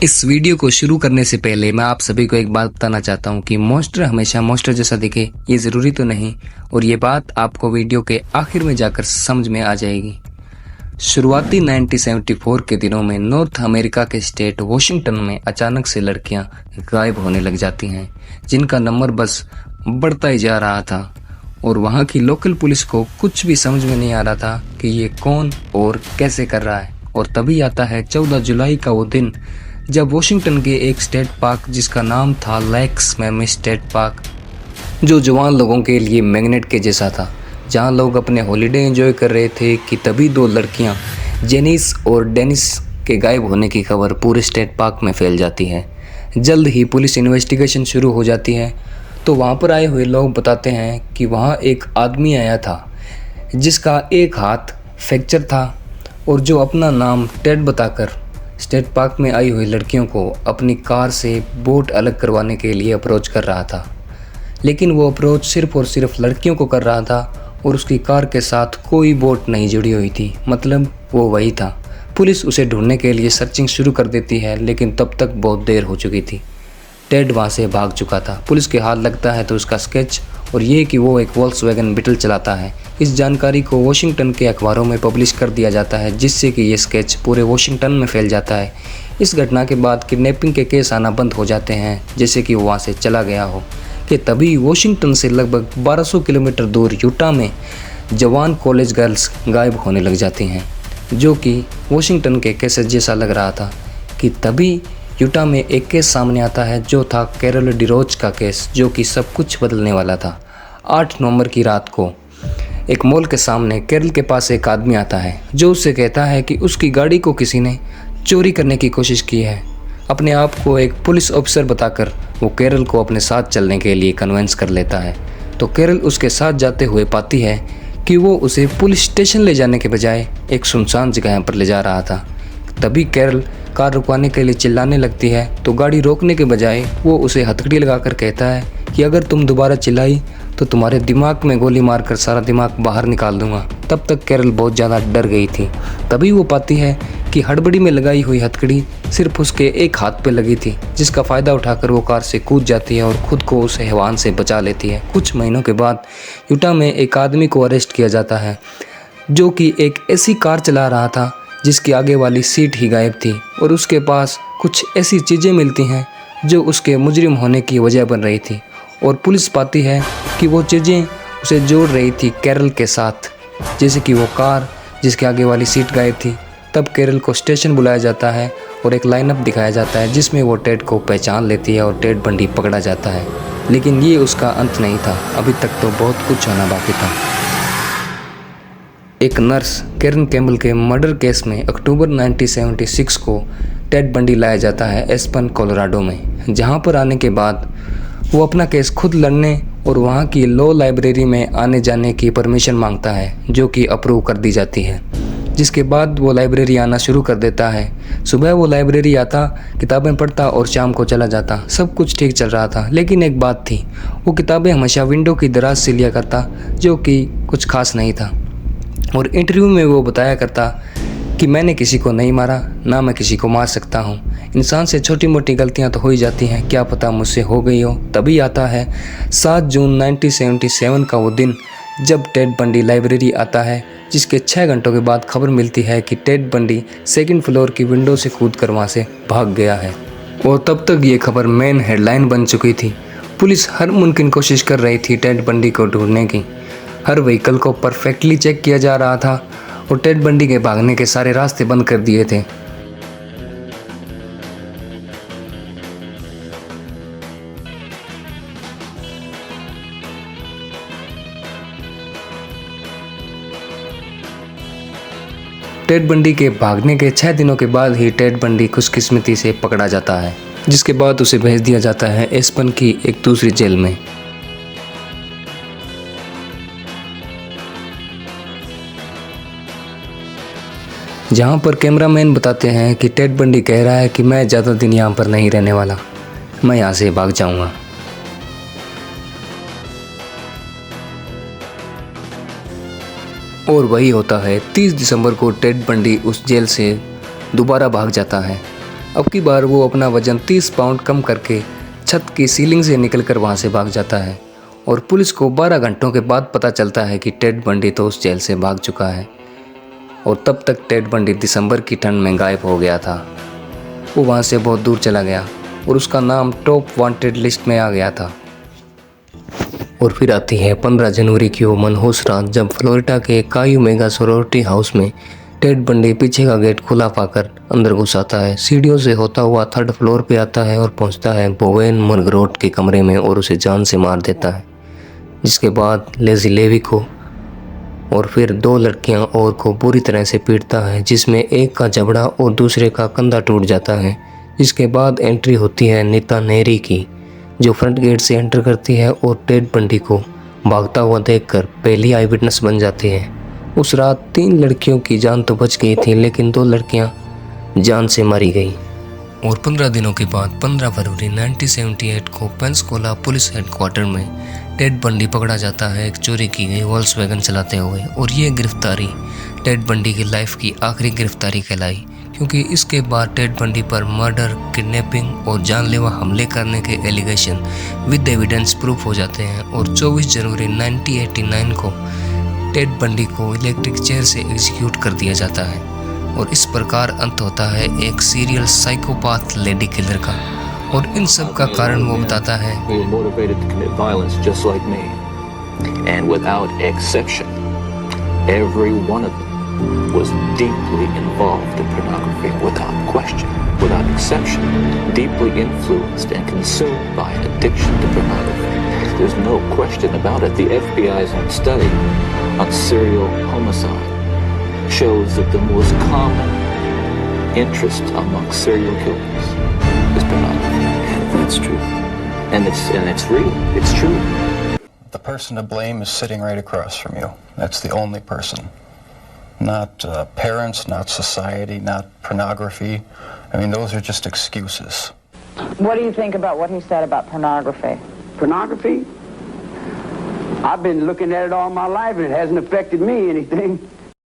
इस वीडियो को शुरू करने से पहले मैं आप सभी को एक बात बताना चाहता हूं कि मॉन्स्टर हमेशा मॉन्स्टर जैसा दिखे ये ज़रूरी तो नहीं, और ये बात आपको वीडियो के आखिर में जाकर समझ में आ जाएगी। शुरुआती 1974 के दिनों में नॉर्थ अमेरिका के स्टेट वॉशिंगटन में अचानक से लड़कियां गायब होने लग जाती हैं, जिनका नंबर बस बढ़ता ही जा रहा था और वहां की लोकल पुलिस को कुछ भी समझ में नहीं आ रहा था कि ये कौन और कैसे कर रहा है। और तभी आता है 14 जुलाई का वो दिन जब वॉशिंगटन के एक स्टेट पार्क जिसका नाम था लेक्स मैमी स्टेट पार्क, जो जवान लोगों के लिए मैग्नेट के जैसा था, जहां लोग अपने हॉलिडे एंजॉय कर रहे थे, कि तभी दो लड़कियां जेनिस और डेनिस के गायब होने की खबर पूरे स्टेट पार्क में फैल जाती है। जल्द ही पुलिस इन्वेस्टिगेशन शुरू हो जाती है तो वहां पर आए हुए लोग बताते हैं कि वहां एक आदमी आया था जिसका एक हाथ फ्रैक्चर था और जो अपना नाम टेड बताकर स्टेट पार्क में आई हुई लड़कियों को अपनी कार से बोट अलग करवाने के लिए अप्रोच कर रहा था। लेकिन वो अप्रोच सिर्फ और सिर्फ लड़कियों को कर रहा था और उसकी कार के साथ कोई बोट नहीं जुड़ी हुई थी, मतलब वो वही था। पुलिस उसे ढूंढने के लिए सर्चिंग शुरू कर देती है, लेकिन तब तक बहुत देर हो चुकी थी। टेड वहाँ से भाग चुका था। पुलिस के हाथ लगता है तो उसका स्केच और ये कि वो एक वोल्क्सवैगन बीटल चलाता है, इस जानकारी को वॉशिंगटन के अखबारों में पब्लिश कर दिया जाता है, जिससे कि ये स्केच पूरे वॉशिंगटन में फैल जाता है। इस घटना के बाद किडनैपिंग के केस आना बंद हो जाते हैं, जैसे कि वो वहाँ से चला गया हो। कि तभी वॉशिंगटन से लगभग 1200 किलोमीटर दूर यूटा में जवान कॉलेज गर्ल्स गायब होने लग जाती हैं, जो कि वॉशिंगटन के केस जैसा लग रहा था। कि तभी यूटा में एक केस सामने आता है जो था कैरल डिरोज का केस, जो कि सब कुछ बदलने वाला था। 8 नवंबर की रात को एक मॉल के सामने कैरल के पास एक आदमी आता है जो उससे कहता है कि उसकी गाड़ी को किसी ने चोरी करने की कोशिश की है। अपने आप को एक पुलिस ऑफिसर बताकर वो कैरल को अपने साथ चलने के लिए कन्विंस कर लेता है। तो कैरल उसके साथ जाते हुए पाती है कि वो उसे पुलिस स्टेशन ले जाने के बजाय एक सुनसान जगह पर ले जा रहा था। तभी कैरल कार रुकवाने के लिए चिल्लाने लगती है, तो गाड़ी रोकने के बजाय वो उसे हथकड़ी लगाकर कहता है कि अगर तुम दोबारा चिल्लाई तो तुम्हारे दिमाग में गोली मारकर सारा दिमाग बाहर निकाल दूंगा। तब तक कैरल बहुत ज़्यादा डर गई थी। तभी वो पाती है कि हड़बड़ी में लगाई हुई हथकड़ी सिर्फ उसके एक हाथ पे लगी थी, जिसका फ़ायदा उठाकर वो कार से कूद जाती है और खुद को उस हैवान से बचा लेती है। कुछ महीनों के बाद यूटा में एक आदमी को अरेस्ट किया जाता है जो कि एक ऐसी कार चला रहा था जिसकी आगे वाली सीट ही गायब थी, और उसके पास कुछ ऐसी चीज़ें मिलती हैं जो उसके मुजरिम होने की वजह बन रही थी। और पुलिस पाती है कि वो चीज़ें उसे जोड़ रही थी कैरल के साथ, जैसे कि वो कार जिसके आगे वाली सीट गायब थी। तब कैरल को स्टेशन बुलाया जाता है और एक लाइनअप दिखाया जाता है जिसमें वो टेड को पहचान लेती है और टेड बंडी पकड़ा जाता है। लेकिन ये उसका अंत नहीं था, अभी तक तो बहुत कुछ होना बाकी था। एक नर्स कैरन कैम्बल के मर्डर केस में अक्टूबर 1976 को टेड बंडी लाया जाता है एस्पन कोलोराडो में, जहां पर आने के बाद वो अपना केस खुद लड़ने और वहां की लॉ लाइब्रेरी में आने जाने की परमिशन मांगता है, जो कि अप्रूव कर दी जाती है। जिसके बाद वो लाइब्रेरी आना शुरू कर देता है। सुबह वो लाइब्रेरी आता, किताबें पढ़ता और शाम को चला जाता। सब कुछ ठीक चल रहा था, लेकिन एक बात थी, वो किताबें हमेशा विंडो की दराज से लिया करता, जो कि कुछ खास नहीं था। और इंटरव्यू में वो बताया करता कि मैंने किसी को नहीं मारा, ना मैं किसी को मार सकता हूँ। इंसान से छोटी मोटी गलतियाँ तो हो ही जाती हैं, क्या पता मुझसे हो गई हो। तभी आता है 7 जून 1977 का वो दिन जब टेड बंडी लाइब्रेरी आता है, जिसके 6 घंटों के बाद खबर मिलती है कि टेड बंडी 2nd फ्लोर की विंडो से कूद कर वहाँ से भाग गया है। और तब तक ये खबर मेन हेडलाइन बन चुकी थी। पुलिस हर मुमकिन कोशिश कर रही थी टेड बंडी को ढूंढने की। हर व्हीकल को परफेक्टली चेक किया जा रहा था और टेड बंडी के भागने के सारे रास्ते बंद कर दिए थे। टेड बंडी के भागने के 6 दिनों के बाद ही टेड बंडी खुशकिस्मती से पकड़ा जाता है, जिसके बाद उसे भेज दिया जाता है एस्पन की एक दूसरी जेल में। जहाँ पर कैमरामैन बताते हैं कि टेड बंडी कह रहा है कि मैं ज़्यादा दिन यहाँ पर नहीं रहने वाला, मैं यहाँ से भाग जाऊँगा। और वही होता है। 30 दिसंबर को टेड बंडी उस जेल से दोबारा भाग जाता है। अब की बार वो अपना वजन 30 पाउंड कम करके छत की सीलिंग से निकलकर वहाँ से भाग जाता है और पुलिस को 12 घंटों के बाद पता चलता है कि टेड बंडी तो उस जेल से भाग चुका है और तब तक टेड बंडी दिसंबर की ठंड में गायब हो गया था। वो वहाँ से बहुत दूर चला गया और उसका नाम टॉप वांटेड लिस्ट में आ गया था। और फिर आती है 15 जनवरी की वो मनहूस रात जब फ्लोरिडा के काई ओमेगा सोरोरिटी हाउस में टेड बंडी पीछे का गेट खुला पाकर अंदर घुस आता है। सीढ़ियों से होता हुआ 3rd फ्लोर पे आता है और पहुंचता है बोवेन मर्गरोट के कमरे में और उसे जान से मार देता है, जिसके बाद लेजी लेवी को और फिर 2 लड़कियां और को बुरी तरह से पीटता है, जिसमें एक का जबड़ा और दूसरे का कंधा टूट जाता है। जिसके बाद एंट्री होती है नीता नेरी की, जो फ्रंट गेट से एंटर करती है और टेड बंडी को भागता हुआ देखकर पहली आई विटनेस बन जाती है। उस रात 3 लड़कियों की जान तो बच गई थी, लेकिन 2 लड़कियां जान से मारी गई। और 15 दिनों के बाद 15 फरवरी 1978 को पेंसकोला पुलिस हेडक्वार्टर में टेड बंडी पकड़ा जाता है एक चोरी की गई वॉल्क्सवैगन चलाते हुए। और ये गिरफ्तारी टेड बंडी की लाइफ की आखिरी गिरफ्तारी कहलाई, क्योंकि इसके बाद टेड बंडी पर मर्डर, किडनैपिंग और जानलेवा हमले करने के एलिगेशन विद एविडेंस प्रूफ हो जाते हैं। और 24 जनवरी 1989 को टेड बंडी को इलेक्ट्रिक चेयर से एग्जीक्यूट कर दिया जाता है। और इस प्रकार अंत होता है एक सीरियल साइकोपाथ लेडी किलर का। और इन सब का कारण वो बताता है was deeply involved in pornography, without question, without exception, deeply influenced and consumed by an addiction to pornography. There's no question about it. The FBI's own study on serial homicide shows that the most common interest among serial killers is pornography. And that's true. And it's real. It's true. The person to blame is sitting right across from you. That's the only person. Not parents, not society, not pornography. I mean, those are just excuses. What do you think about what he said about pornography? Pornography? I've been looking at it all my life and it hasn't affected me anything.